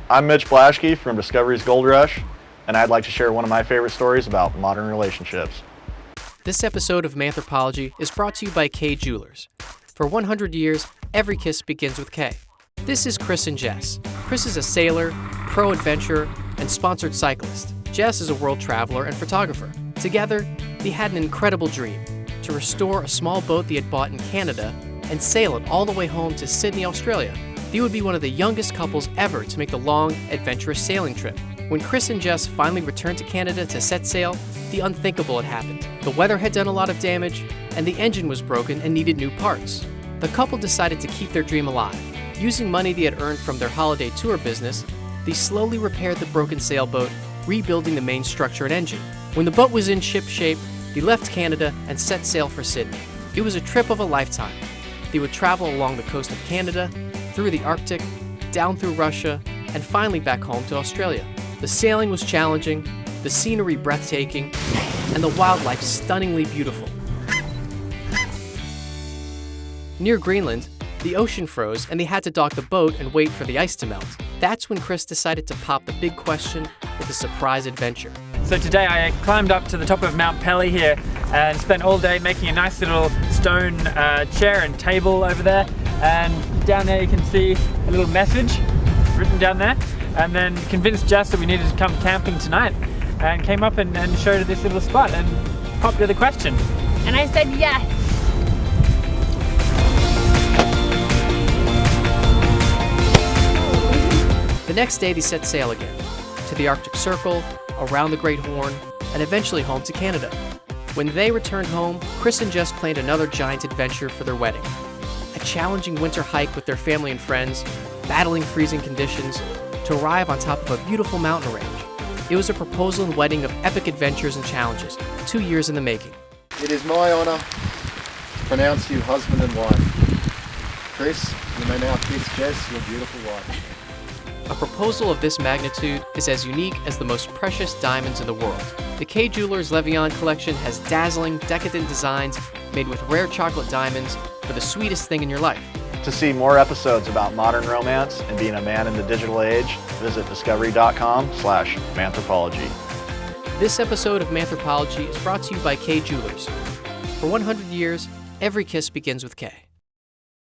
I'm Mitch Blaschke from Discovery's Gold Rush, and I'd like to share one of my favorite stories about modern relationships. This episode of Manthropology is brought to you by K Jewelers. For 100 years, every kiss begins with K. This is Chris and Jess. Chris is a sailor, pro-adventurer, and sponsored cyclist. Jess is a world traveler and photographer. Together, they had an incredible dream: to restore a small boat they had bought in Canada and sail it all the way home to Sydney, Australia. They would be one of the youngest couples ever to make the long, adventurous sailing trip. When Chris and Jess finally returned to Canada to set sail, the unthinkable had happened. The weather had done a lot of damage, and the engine was broken and needed new parts. The couple decided to keep their dream alive. Using money they had earned from their holiday tour business, they slowly repaired the broken sailboat, rebuilding the main structure and engine. When the boat was in ship shape, they left Canada and set sail for Sydney. It was a trip of a lifetime. They would travel along the coast of Canada, through the Arctic, down through Russia, and finally back home to Australia. The sailing was challenging, the scenery breathtaking, and the wildlife stunningly beautiful. Near Greenland, the ocean froze and they had to dock the boat and wait for the ice to melt. That's when Chris decided to pop the big question with a surprise adventure. So today I climbed up to the top of Mount Pelly here and spent all day making a nice little stone chair and table over there. And down there you can see a little message written down there. And then convinced Jess that we needed to come camping tonight, and came up and showed her this little spot and popped her the question. And I said yes. The next day they set sail again, to the Arctic Circle, around the Great Horn, and eventually home to Canada. When they returned home, Chris and Jess planned another giant adventure for their wedding. A challenging winter hike with their family and friends, battling freezing conditions, to arrive on top of a beautiful mountain range. It was a proposal and wedding of epic adventures and challenges, 2 years in the making. It is my honour to pronounce you husband and wife. Chris, you may now kiss Jess, your beautiful wife. A proposal of this magnitude is as unique as the most precious diamonds in the world. The K Jewelers Levian collection has dazzling, decadent designs made with rare chocolate diamonds for the sweetest thing in your life. To see more episodes about modern romance and being a man in the digital age, visit discovery.com/manthropology. This episode of Manthropology is brought to you by K Jewelers. For 100 years, every kiss begins with K.